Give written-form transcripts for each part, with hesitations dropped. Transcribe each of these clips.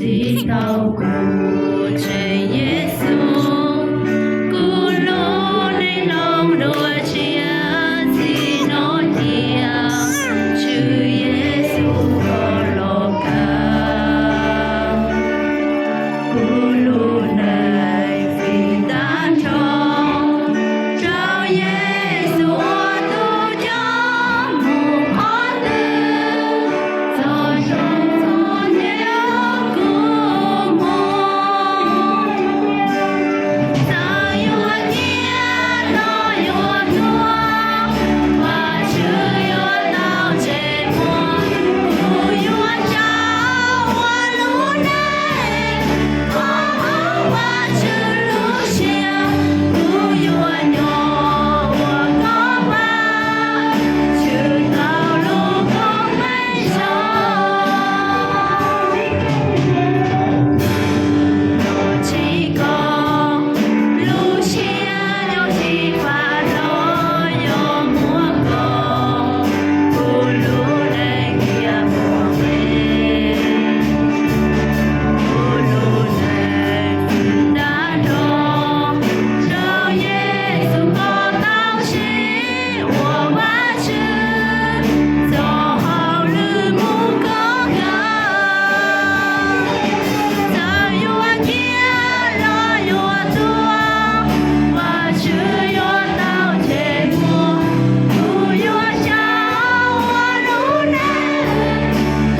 Chỉ tao của trời Giêsu, của lô này lòng đôi chia chỉ nói chia, chữ Giêsu có lo cả, của lô này vì ta trao Giêsu tu cho một khó tư, cho trong nhớ của một, ta yêu nhé nó yêu thương và chưa yêu tao trên muôn, tu yêu cháu hoa lũ này, có và chưa lũ xia, tu yêu nhỏ và có ba, chưa tao lúc không mấy giờ. Nó chỉ có lúc chia nhau chỉ và lo yo muốn có, cô lúc này kia một mình, cô lúc này đã lo, cho Giêsu có tao chỉ,我把持，走好日不可靠。ta yêu anh kia lo yêu thương và chưa yêu tao trên muôn, tu yêu cháu hoa lũ này,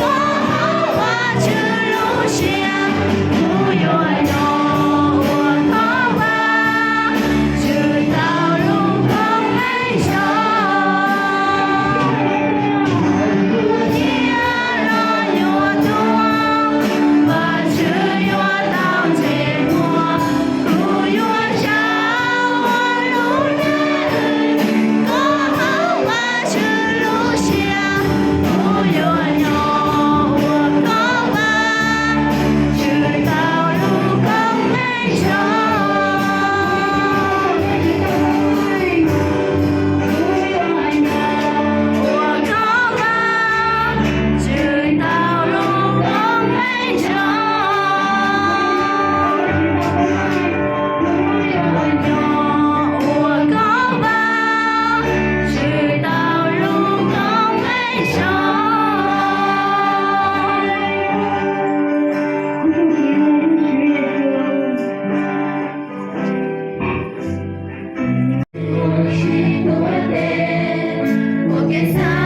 có hậu và chưa lũ xia, tu yêu nhỏ và có ba, chưa tao lúc không mấy giờ. Kia lo yêu thương và chưa yêu tao trên muôn, tu yêu cháu hoa lũ này, có hậu và chưa lũ xia, tu yêu nhỏ và có ba, chưa tao lúc không mấy giờ. Và có ba, chưa tao lúc không mấy giờ. Nhỏ và có ba, chưa tao lúc không mấy giờ. Một cái xa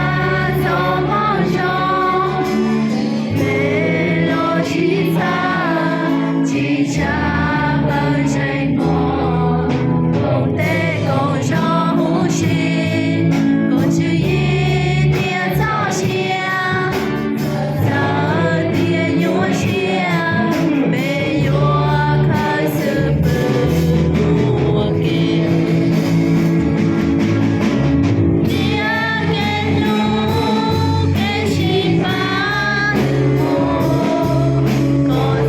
gió mong trông, về lối chỉ xa, chỉ cha bằng tranh mòn, không thể còn cho hú xin, còn chưa ý tiền cho chia, giờ tiền yêu chia, bây giờ khai sự bự kia. Hãy subscribe cho kênh Ghiền Mì Gõ để không bỏ lỡ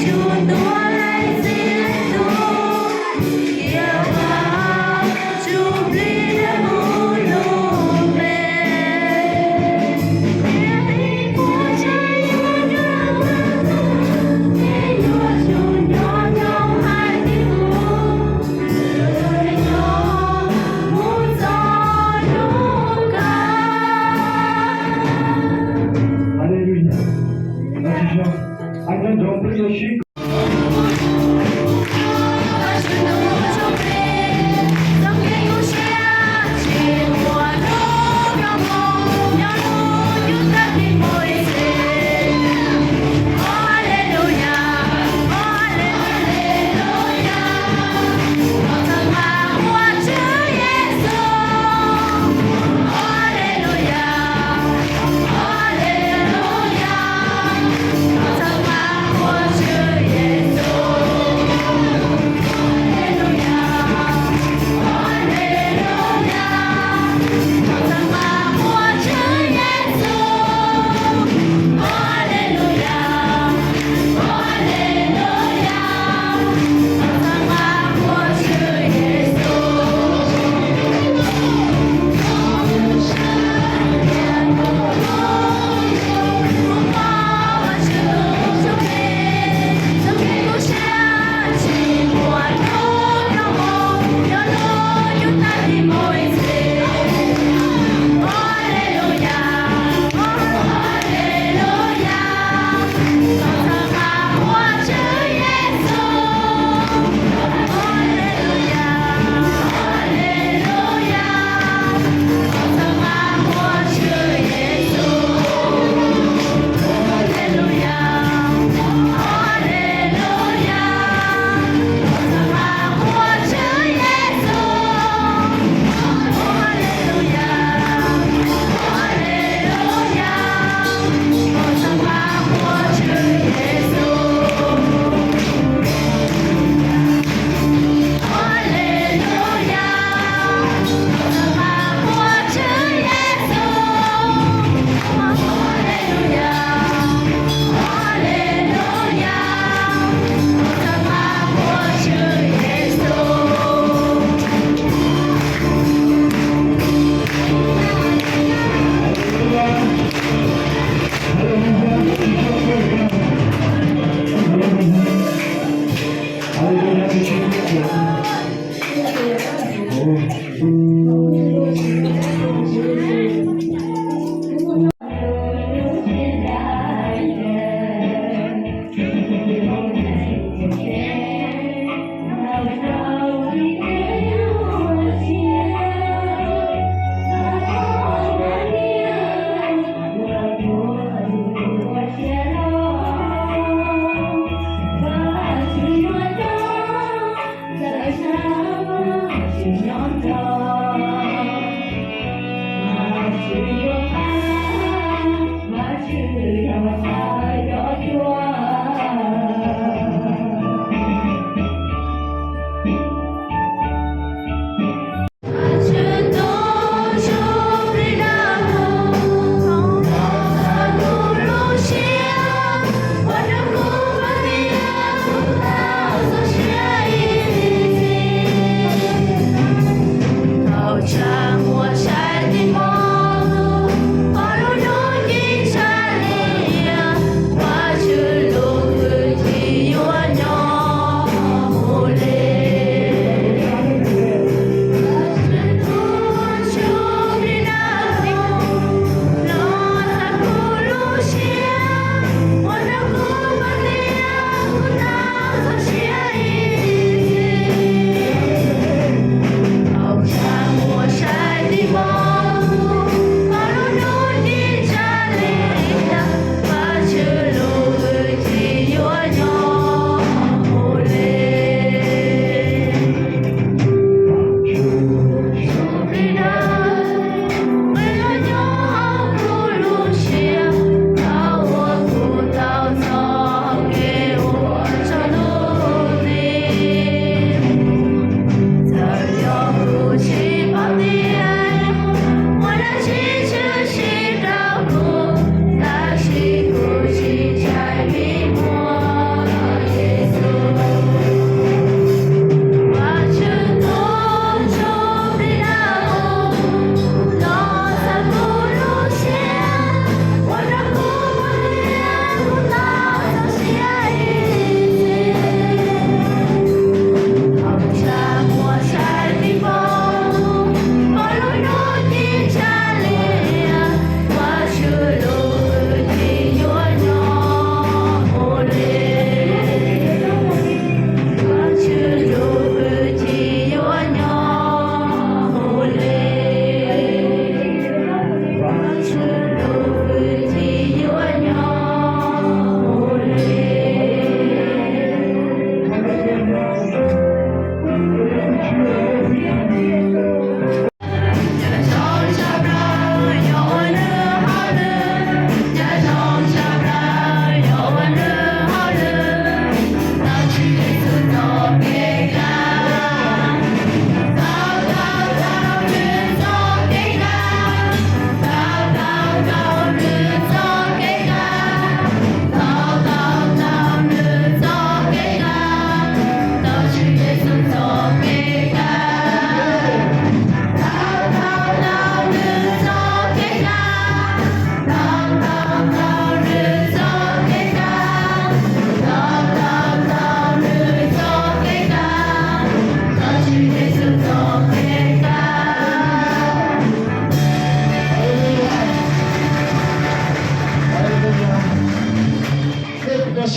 主多来自主，耶和华主必的不露面。你不再有人问，你有主有有爱的福，有不走路高。 할렐루야. 주시오. 앉은 정부의 시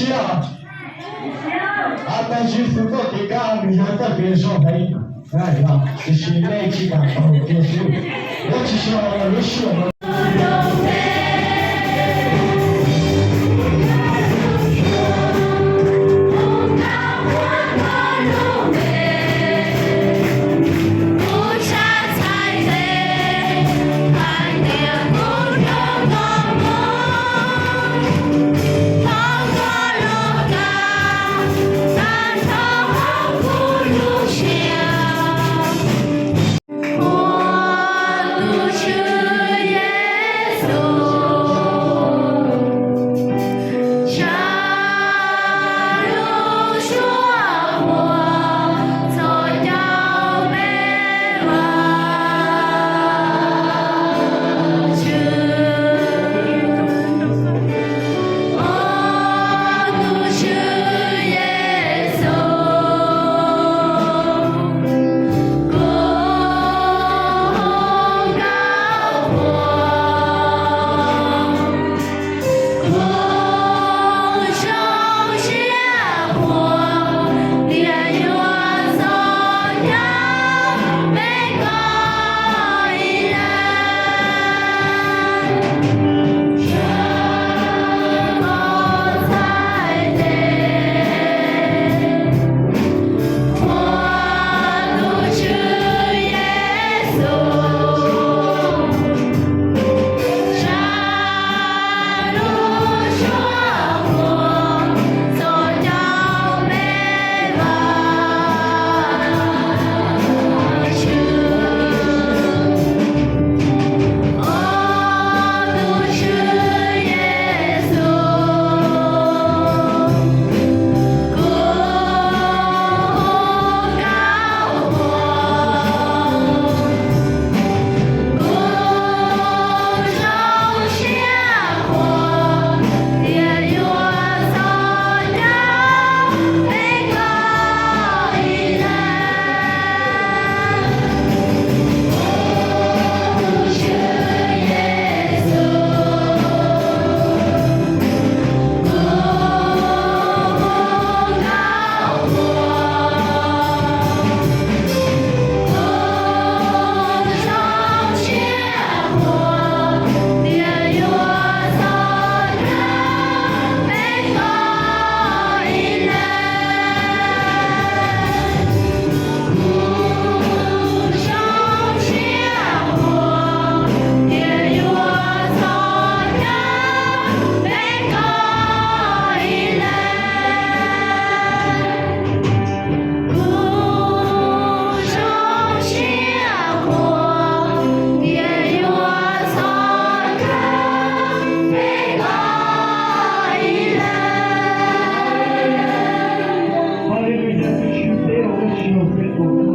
笑，啊，但是如果大家明天在边上来，哎呀，就是那几个好结束，我只想我笑。Alléluia, que je suis fait, je suis fait.